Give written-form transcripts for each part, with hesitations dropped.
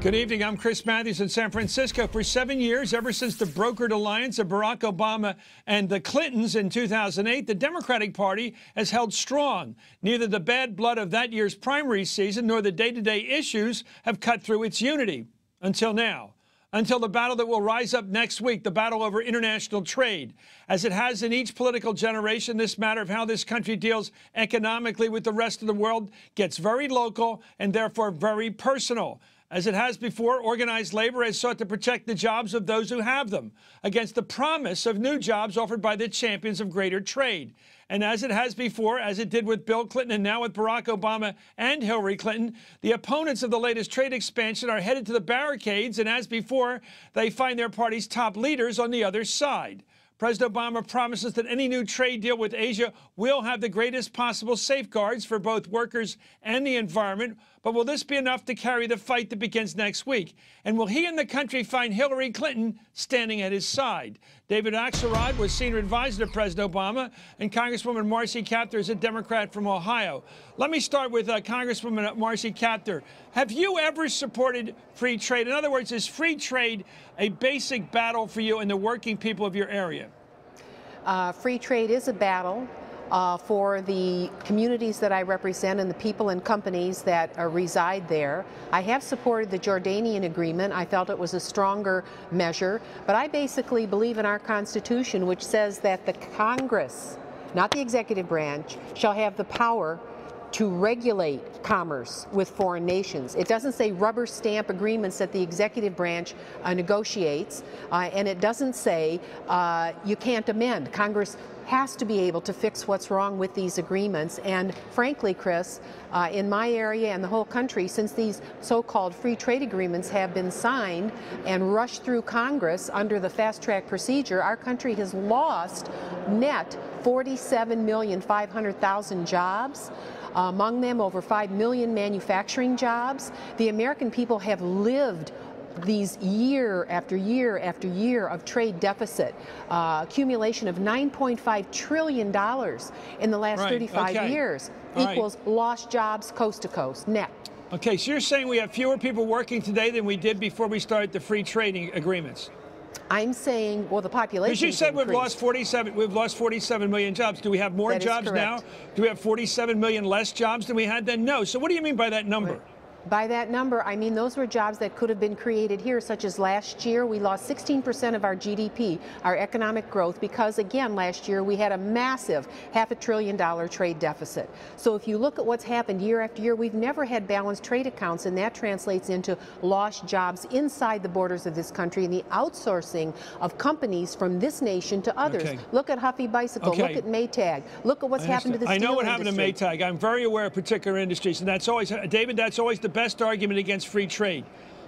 Good evening. I'm Chris Matthews in San Francisco. For 7 years, ever since the brokered alliance of Barack Obama and the Clintons in 2008, the Democratic Party has held strong. Neither the bad blood of that year's primary season nor the day-to-day issues have cut through its unity. Until now. Until the battle that will rise up next week, the battle over international trade. As it has in each political generation, this matter of how this country deals economically with the rest of the world gets very local and therefore very personal. As it has before, organized labor has sought to protect the jobs of those who have them against the promise of new jobs offered by the champions of greater trade. And as it has before, as it did with Bill Clinton and now with Barack Obama and Hillary Clinton, the opponents of the latest trade expansion are headed to the barricades, and as before, they find their party's top leaders on the other side. President Obama promises that any new trade deal with Asia will have the greatest possible safeguards for both workers and the environment. But will this be enough to carry the fight that begins next week? And will he and the country find Hillary Clinton standing at his side? David Axelrod was senior advisor to President Obama, and Congresswoman Marcy Kaptur is a Democrat from Ohio. Let me start with Congresswoman Marcy Kaptur. Have you ever supported free trade? In other words, is free trade a basic battle for you and the working people of your area? Free trade is a battle for the communities that I represent and the people and companies that reside there. I have supported the Jordanian agreement. I felt it was a stronger measure, but I basically believe in our Constitution, which says that the Congress, not the executive branch, shall have the power to regulate commerce with foreign nations. It doesn't say rubber stamp agreements that the executive branch negotiates, and it doesn't say you can't amend. Congress has to be able to fix what's wrong with these agreements. And frankly, Chris, in my area and the whole country, since these so-called free trade agreements have been signed and rushed through Congress under the fast-track procedure, our country has lost net 47,500,000 jobs. Among them, over 5 million manufacturing jobs. The American people have lived these year after year after year of trade deficit, accumulation of $9.5 trillion in the last 35 years, equals lost jobs coast to coast, net. Okay, so you're saying we have fewer people working today than we did before we started the free trading agreements? I'm saying, well, the population. Because you said we've lost 47 million jobs. Do we have more jobs now? Do we have 47 million less jobs than we had then? No. So what do you mean by that number? By that number, I mean those were jobs that could have been created here, such as last year we lost 16% of our GDP, our economic growth, because again last year we had a massive $500 billion trade deficit. So if you look at what's happened year after year, we've never had balanced trade accounts, and that translates into lost jobs inside the borders of this country and the outsourcing of companies from this nation to others. Okay. Look at Huffy Bicycle, look at Maytag, look at what's happened to the steel industry. I know what happened to Maytag. I'm very aware of particular industries, and that's always, David, that's always the best argument against free trade.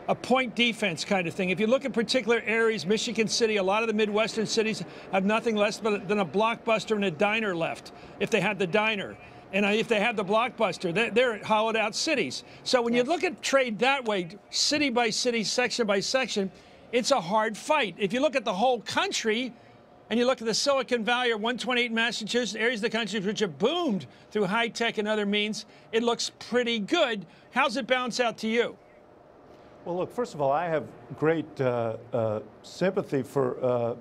A point defense kind of thing. If you look at particular areas, Michigan City, a lot of the Midwestern cities have nothing less than a Blockbuster and a diner left, if they had the diner. And if they have the Blockbuster, they're hollowed out cities. So when you look at trade that way, city by city, section by section, it's a hard fight. If you look at the whole country, and you look at the Silicon Valley or 128 Massachusetts, areas of the country which have boomed through high tech and other means, it looks pretty good. How's it balance out to you? Well, look, first of all, I have great sympathy for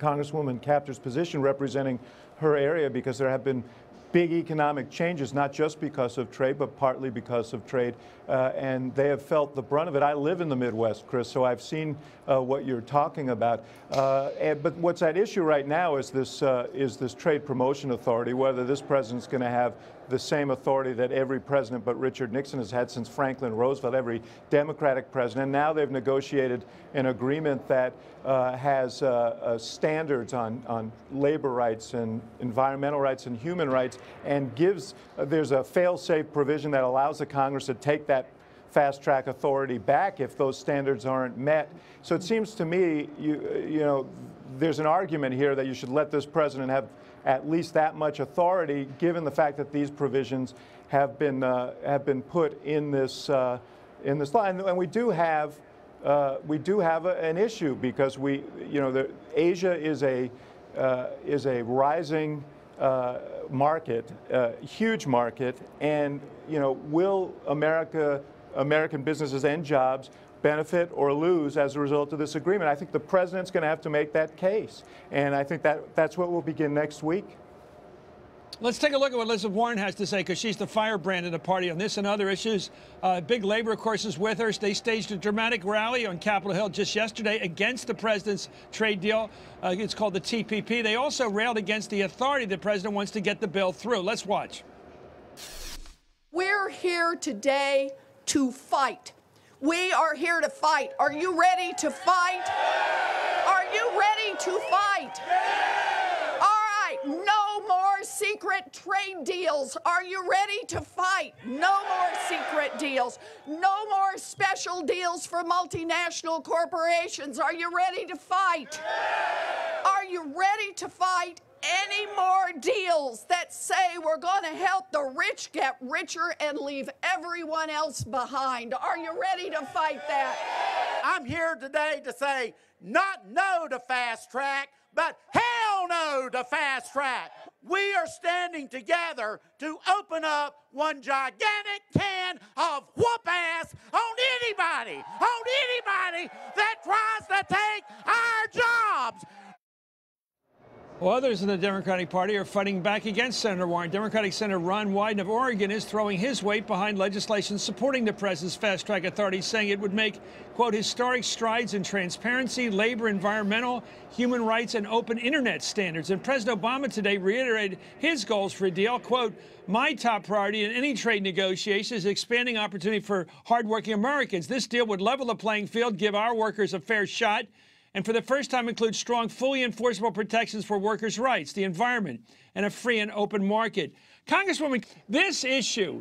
Congresswoman Kaptur's position representing her area, because there have been big economic changes, not just because of trade, but partly because of trade, and they have felt the brunt of it. I live in the Midwest, Chris, so I've seen what you're talking about. But what's at issue right now is this Trade Promotion Authority, whether this president's going to have the same authority that every president but Richard Nixon has had since Franklin Roosevelt, every Democratic president. Now they've negotiated an agreement that has standards on labor rights and environmental rights and human rights, and there's a fail-safe provision that allows the Congress to take that fast-track authority back if those standards aren't met. So it seems to me, you know, there's an argument here that you should let this president have at least that much authority, given the fact that these provisions have been put in this law. And we do have an issue, because Asia is a rising market, huge market, and will America American businesses and jobs benefit or lose as a result of this agreement. I think the president's going to have to make that case, and I think that's what will begin next week. Let's take a look at what Elizabeth Warren has to say, because she's the firebrand of the party on this and other issues. Big labor, of course, is with her. They staged a dramatic rally on Capitol Hill just yesterday against the president's trade deal. It's called the TPP. They also railed against the authority the president wants to get the bill through. Let's watch. We're here today to fight. We are here to fight. Are you ready to fight? Are you ready to fight? All right, no more secret trade deals. Are you ready to fight? No more secret deals. No more special deals for multinational corporations. Are you ready to fight? Are you ready to fight? Any more deals that say we're going to help the rich get richer and leave everyone else behind? Are you ready to fight that? I'm here today to say not no to fast track, but hell no to fast track. We are standing together to open up one gigantic can of whoop ass on anybody that tries to take our jobs. Well, others in the Democratic Party are fighting back against Senator Warren. Democratic Senator Ron Wyden of Oregon is throwing his weight behind legislation supporting the president's fast-track authority, saying it would make, quote, historic strides in transparency, labor, environmental, human rights, and open Internet standards. And President Obama today reiterated his goals for a deal, quote, my top priority in any trade negotiation is expanding opportunity for hardworking Americans. This deal would level the playing field, give our workers a fair shot, and for the first time include strong, fully enforceable protections for workers' rights, the environment, and a free and open market. Congresswoman, this issue,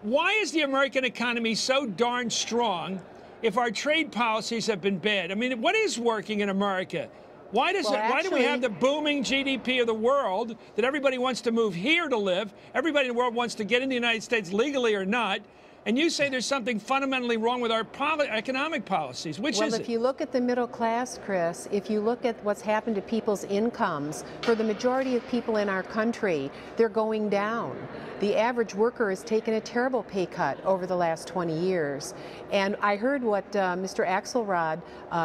why is the American economy so darn strong if our trade policies have been bad? I mean, what is working in America? Why do we have the booming GDP of the world that everybody wants to move here to live? Everybody in the world wants to get in the United States legally or not. And you say there's something fundamentally wrong with our economic policies. Which is it? Well, if you look at the middle class, Chris, if you look at what's happened to people's incomes, for the majority of people in our country, they're going down. The average worker has taken a terrible pay cut over the last 20 years. And I heard what Mr. Axelrod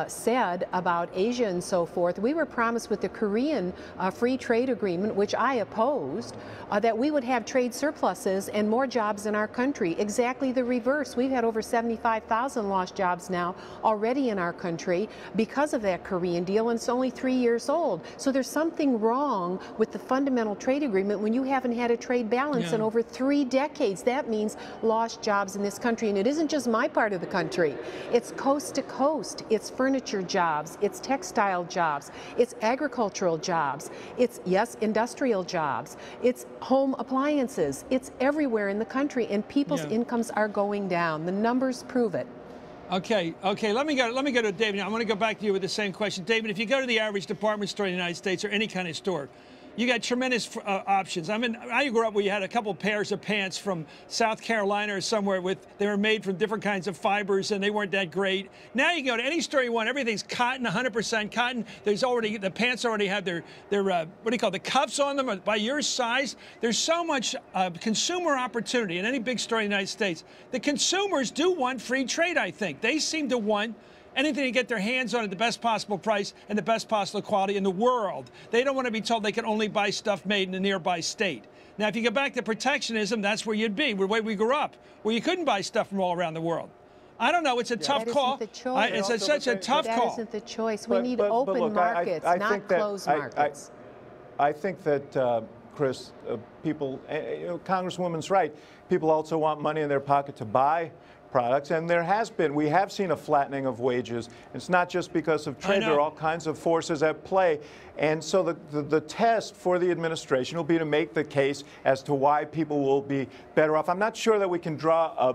said about Asia and so forth. We were promised with the Korean free trade agreement, which I opposed, that we would have trade surpluses and more jobs in our country. Exactly the reverse. We've had over 75,000 lost jobs now already in our country because of that Korean deal, and it's only 3 years old. So there's something wrong with the fundamental trade agreement when you haven't had a trade balance in over 3 decades. That means lost jobs in this country. And it isn't just my part of the country. It's coast to coast. It's furniture jobs. It's textile jobs. It's agricultural jobs. It's, yes, industrial jobs. It's home appliances. It's everywhere in the country, and people's incomes are going down. The numbers prove it. Okay. Let me go to David. I want to go back to you with the same question. David, if you go to the average department store in the United States or any kind of store, you got tremendous options. I mean, I grew up where you had a couple pairs of pants from South Carolina or somewhere they were made from different kinds of fibers and they weren't that great. Now you can go to any store you want. Everything's cotton, 100% cotton. The pants already have their what do you call it, the cuffs on them by your size. There's so much consumer opportunity in any big store in the United States. The consumers do want free trade, I think. They seem to want anything to get their hands on at the best possible price and the best possible quality in the world. They don't want to be told they can only buy stuff made in a nearby state. Now, if you go back to protectionism, that's where you'd be, the way we grew up, where you couldn't buy stuff from all around the world. I don't know. It's a tough call. It's such a tough call. That isn't the choice. We need open markets, not closed markets. I think that, Chris, Congresswoman's right. People also want money in their pocket to buy products, and we have seen a flattening of wages. It's not just because of trade. There are all kinds of forces at play. And so the test for the administration will be to make the case as to why people will be better off. I'm not sure that we can draw,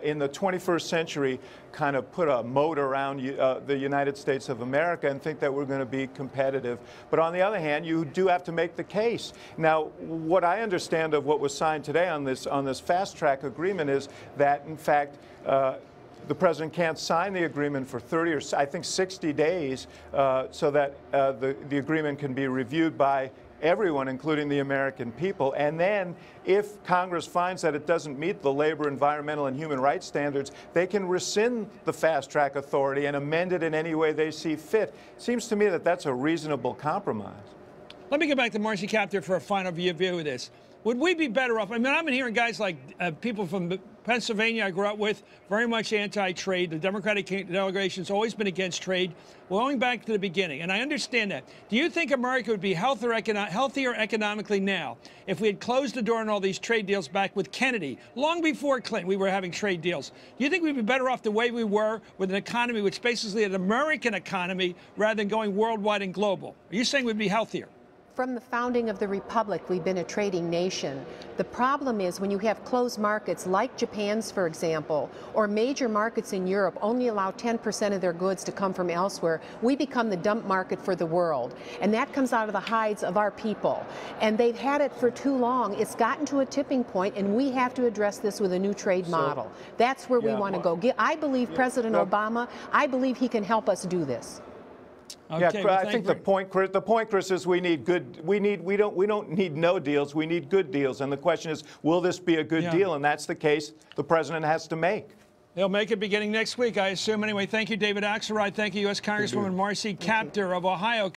in the 21st century, kind of put a moat around the United States of America and think that we're going to be competitive. But on the other hand, you do have to make the case. Now, what I understand of what was signed today on this fast-track agreement is that, in fact, the president can't sign the agreement for 30 or I think 60 days so that the agreement can be reviewed by everyone, including the American people. And then if Congress finds that it doesn't meet the labor, environmental, and human rights standards, they can rescind the fast-track authority and amend it in any way they see fit. It seems to me that that's a reasonable compromise. Let me go back to Marcy Kaptur for a final view of this. Would we be better off? I mean, I've been hearing guys like people from Pennsylvania I grew up with, very much anti-trade. The Democratic delegation's always been against trade, going back to the beginning. And I understand that. Do you think America would be healthier economically now if we had closed the door on all these trade deals back with Kennedy? Long before Clinton, we were having trade deals. Do you think we'd be better off the way we were with an economy which basically an American economy rather than going worldwide and global? Are you saying we'd be healthier? From the founding of the Republic, we've been a trading nation. The problem is when you have closed markets like Japan's, for example, or major markets in Europe only allow 10% of their goods to come from elsewhere, we become the dump market for the world. And that comes out of the hides of our people. And they've had it for too long. It's gotten to a tipping point, and we have to address this with a new trade model. That's where we want to go. I believe President Obama, I believe he can help us do this. Okay, yeah, I think the point, Chris, is we don't need no deals. We need good deals. And the question is, will this be a good deal? And that's the case the president has to make. He'll make it beginning next week, I assume. Anyway, thank you, David Axelrod. Thank you, U.S. Congresswoman Marcy Kaptur of Ohio.